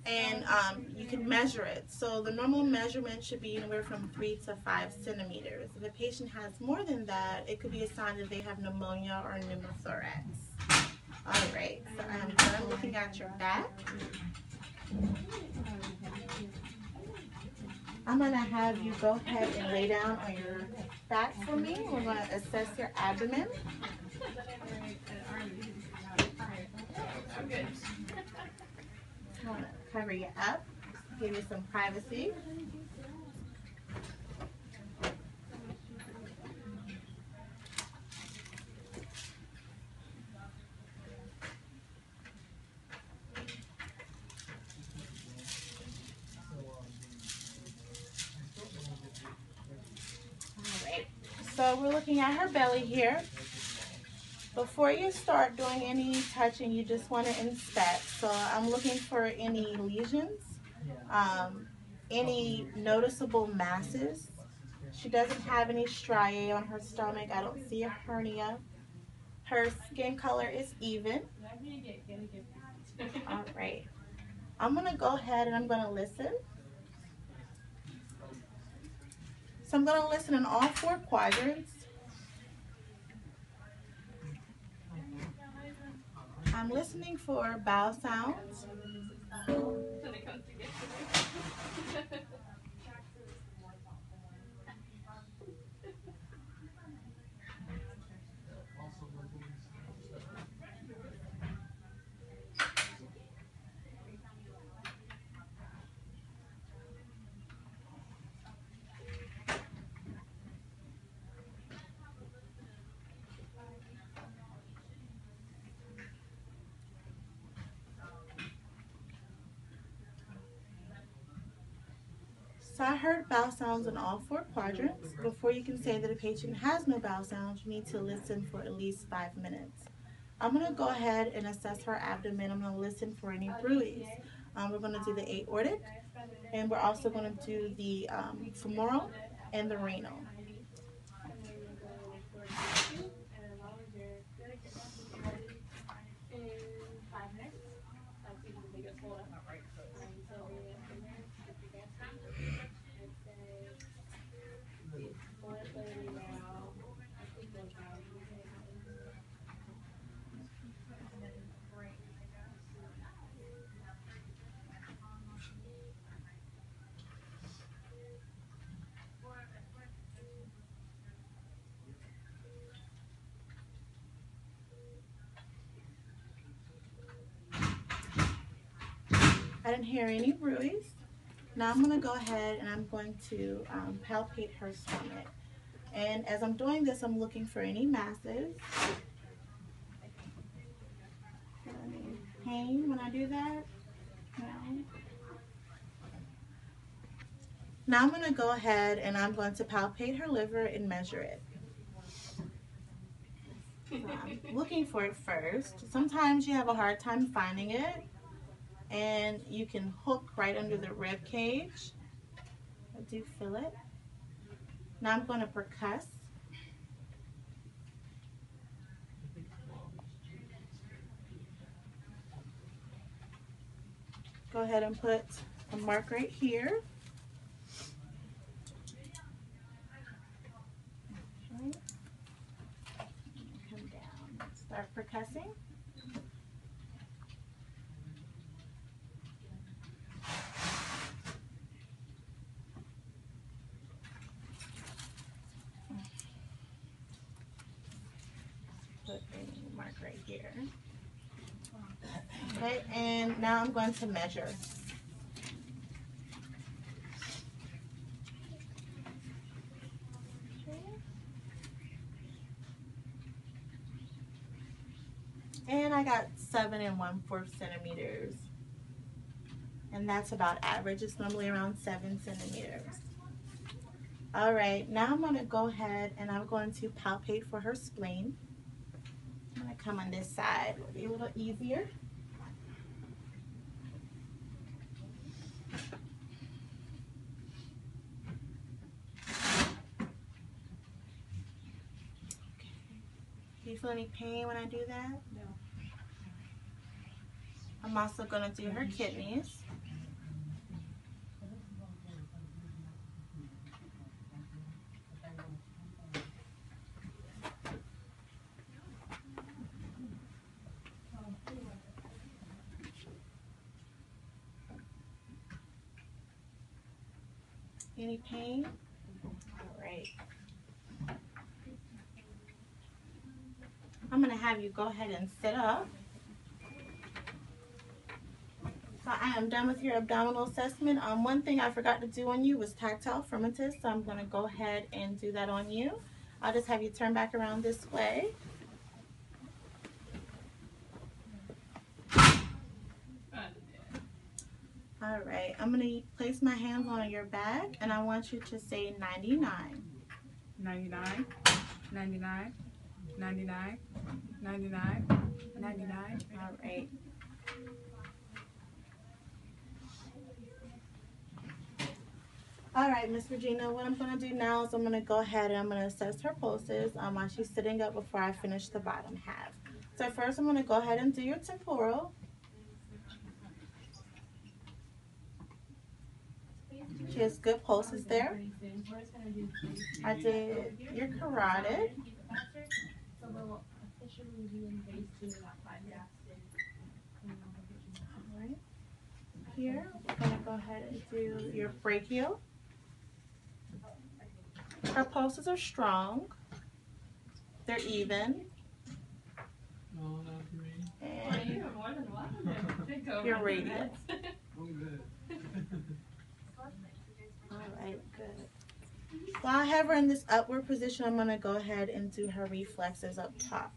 and you can measure it. So the normal measurement should be anywhere from 3 to 5 centimeters. If a patient has more than that, it could be a sign that they have pneumonia or pneumothorax. All right, so I'm done looking at your back. I'm going to have you go ahead and lay down on your back for me. We're going to assess your abdomen. I want to cover you up, give you some privacy. Alright, so we're looking at her belly here. Before you start doing any touching, you just want to inspect. So I'm looking for any lesions, any noticeable masses. She doesn't have any striae on her stomach. I don't see a hernia. Her skin color is even. All right. I'm going to go ahead and I'm going to listen. So I'm going to listen in all 4 quadrants. I'm listening for bowel sounds. So I heard bowel sounds in all 4 quadrants. Before you can say that a patient has no bowel sounds, you need to listen for at least 5 minutes. I'm going to go ahead and assess her abdomen. I'm going to listen for any bruits. We're going to do the aortic, and we're also going to do the femoral and the renal. I didn't hear any bruits. Now I'm going to go ahead and I'm going to palpate her stomach. And as I'm doing this, I'm looking for any masses. Any pain when I do that? No. Now I'm going to go ahead and I'm going to palpate her liver and measure it. So I'm looking for it first. Sometimes you have a hard time finding it, and you can hook right under the rib cage. I do feel it. Now I'm going to percuss. Go ahead and put a mark right here. Okay. Come down. Start percussing. Put a mark right here. Okay, and now I'm going to measure. And I got 7 1/4 centimeters. And that's about average. It's normally around 7 centimeters. All right, now I'm going to go ahead and I'm going to palpate for her spleen. I'm going to come on this side. It'll be a little easier. Do you feel any pain when I do that? No. I'm also going to do her kidneys. Any pain? All right. I'm going to have you go ahead and sit up. So I am done with your abdominal assessment. One thing I forgot to do on you was tactile firmament, so I'm going to go ahead and do that on you. I'll just have you turn back around this way. All right, I'm going to place my hands on your back, and I want you to say 99. 99, 99, 99, 99, 99. All right. All right, Miss Regina, what I'm going to do now is I'm going to go ahead and I'm going to assess her pulses while she's sitting up before I finish the bottom half. So first I'm going to go ahead and do your temporal. She has good pulses there. I did your carotid. All right. Here, we're going to go ahead and do your brachial. Her pulses are strong. They're even. And your radius. Alright, good. While I have her in this upward position, I'm going to go ahead and do her reflexes up top.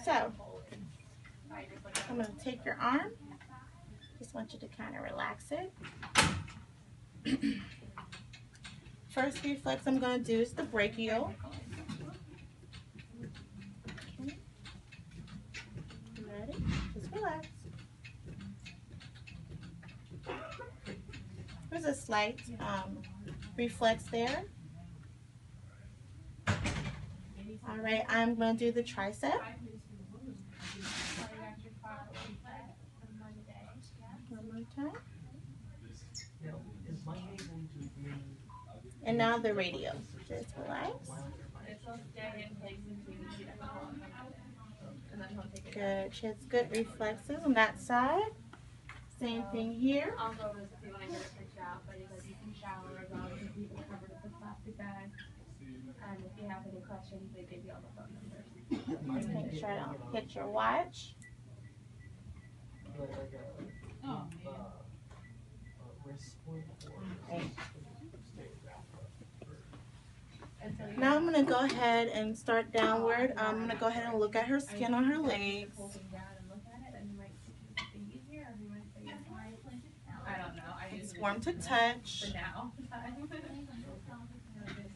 So, I'm going to take your arm. Just want you to kind of relax it. First reflex I'm going to do is the brachial. Okay. You ready? Just relax. There's a slight reflex there. All right, I'm going to do the tricep. One more time. And now the radial. Just relax. Good. She has good reflexes on that side. Same thing here. I'll go over this if you want to get it picked out, but you can shower as long as you keep it covered with a plastic bag. And if you have any questions, they give you all the phone numbers. Just make sure I don't hit your watch. Okay. Now I'm going to go ahead and start downward. I'm going to go ahead and look at her skin on her legs. I don't know. It's warm to touch. For now. I'm going to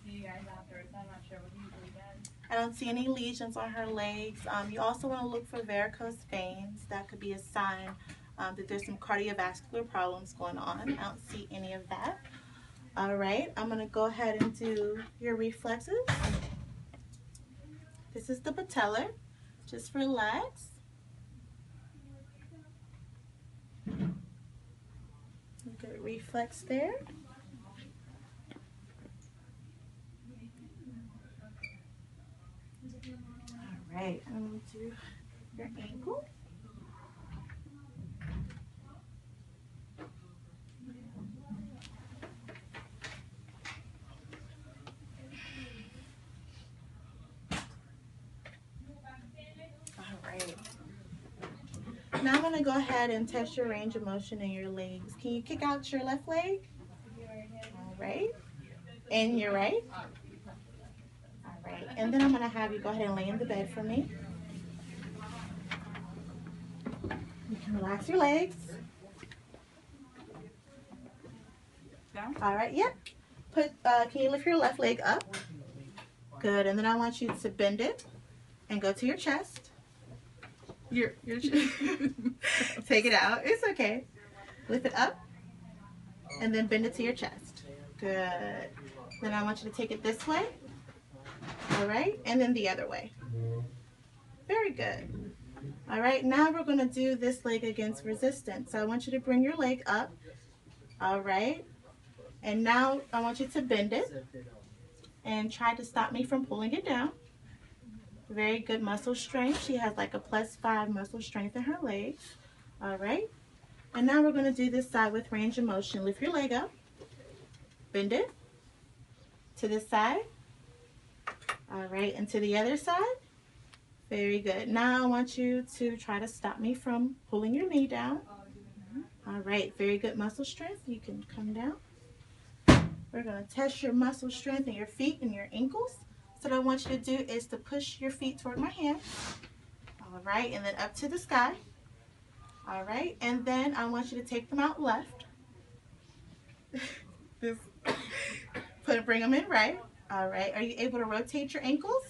see you guys afterwards. I'm not sure what you usually does. I don't see any lesions on her legs. You also want to look for varicose veins. That could be a sign that there's some cardiovascular problems going on. I don't see any of that. All right, I'm going to go ahead and do your reflexes. This is the patellar. Just relax. Good reflex there. All right, I'm going to do your ankle. Now I'm going to go ahead and test your range of motion in your legs. Can you kick out your left leg? All right. And your right? All right. And then I'm going to have you go ahead and lay in the bed for me. You can relax your legs. Down? All right. Yep. Can you lift your left leg up? Good. And then I want you to bend it and go to your chest. Your take it out. It's okay. Lift it up and then bend it to your chest. Good. Then I want you to take it this way. All right. And then the other way. Very good. All right. Now we're going to do this leg against resistance. So I want you to bring your leg up. All right. And now I want you to bend it and try to stop me from pulling it down. Very good muscle strength. She has like a +5 muscle strength in her legs. All right. And now we're going to do this side with range of motion. Lift your leg up, bend it to this side. All right, and to the other side. Very good. Now I want you to try to stop me from pulling your knee down. All right, very good muscle strength. You can come down. We're going to test your muscle strength in your feet and your ankles. So what I want you to do is to push your feet toward my hand. All right, and then up to the sky. All right, and then I want you to take them out left. Bring them in right. All right, are you able to rotate your ankles?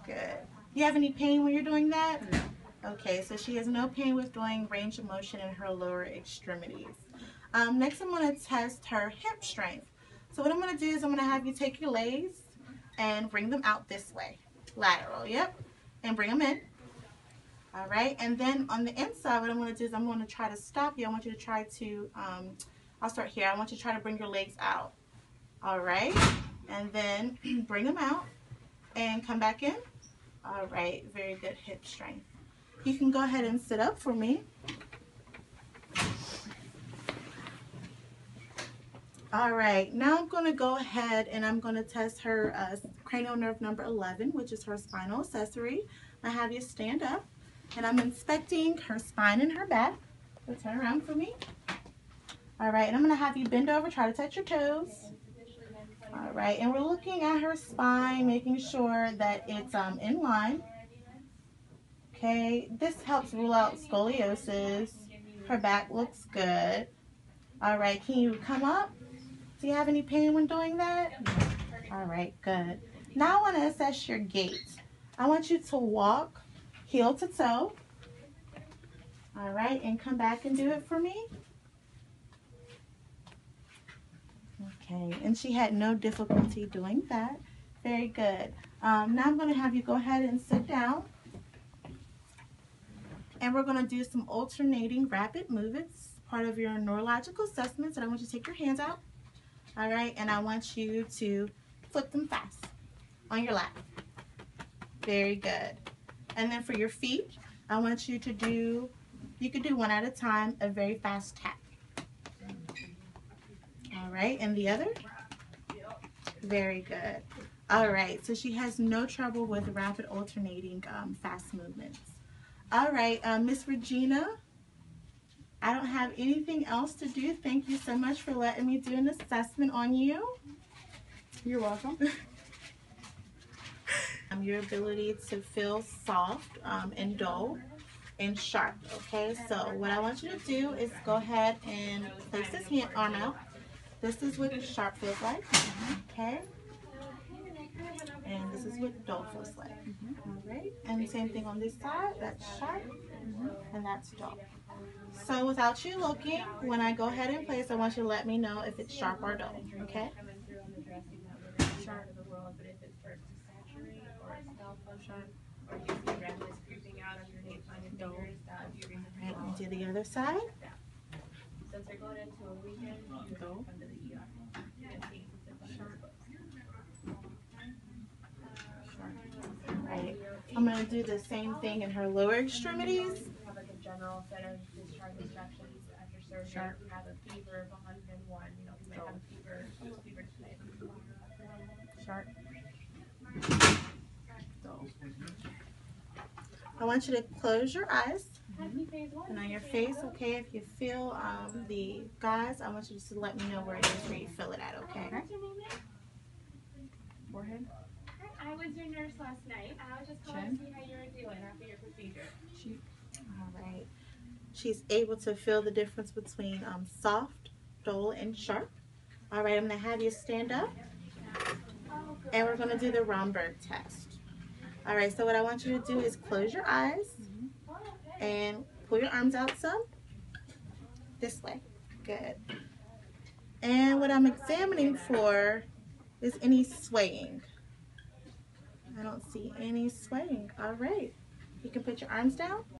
Good. You have any pain when you're doing that? No. Okay, so she has no pain with doing range of motion in her lower extremities. Next, I'm going to test her hip strength. So what I'm going to do is I'm going to have you take your legs and bring them out this way. Lateral, yep. And bring them in. All right, and then on the inside, what I'm going to do is I'm going to try to stop you. I want you to try to, I'll start here. I want you to try to bring your legs out. All right, and then bring them out and come back in. All right, very good hip strength. You can go ahead and sit up for me. All right, now I'm going to go ahead and I'm going to test her cranial nerve number 11, which is her spinal accessory. I have you stand up, and I'm inspecting her spine and her back. So turn around for me. All right, and I'm going to have you bend over, try to touch your toes. All right, and we're looking at her spine, making sure that it's in line. Okay, this helps rule out scoliosis. Her back looks good. All right, can you come up? Do you have any pain when doing that? All right, good. Now I want to assess your gait. I want you to walk heel to toe. All right, and come back and do it for me. Okay, and she had no difficulty doing that. Very good. Now I'm going to have you go ahead and sit down. And we're going to do some alternating rapid movements, part of your neurological assessment. So I want you to take your hands out. All right, and I want you to flip them fast on your lap. Very good. And then for your feet, I want you to do, you can do one at a time, a very fast tap. All right, and the other? Very good. All right, so she has no trouble with rapid alternating fast movements. All right, Miss Regina, I don't have anything else to do. Thank you so much for letting me do an assessment on you. You're welcome. Your ability to feel soft and dull and sharp, okay? So what I want you to do is go ahead and place this arm out. This is what sharp feels like, okay? And this is what dull feels like, all right? And same thing on this side, that's sharp and that's dull. So without you looking, when I go ahead and place, I want you to let me know if it's sharp or dull, okay? Sharp of the world, but if it starts to saturate or stop motion, or you see redness creeping out underneath on your fingers, that would be a reason to Right, and do the other side. Since they're going into a weekend, you go come to the ER. Right. I'm going to do the same thing in her lower extremities. You have like a general set of discharge instructions at your surgery. If you have a fever of 101, you know, you might have a fever tonight. Sharp. I want you to close your eyes. And on your face, okay, if you feel the gauze, I want you to let me know where it is where you feel it at, okay? What's your name? Forehead. I was your nurse last night. I was just calling to see how you were doing after your procedure. All right. She's able to feel the difference between soft, dull, and sharp. All right, I'm going to have you stand up. And we're going to do the Romberg test. All right, so what I want you to do is close your eyes and pull your arms out some. This way. Good. And what I'm examining for is any swaying. I don't see any swaying. All right. You can put your arms down.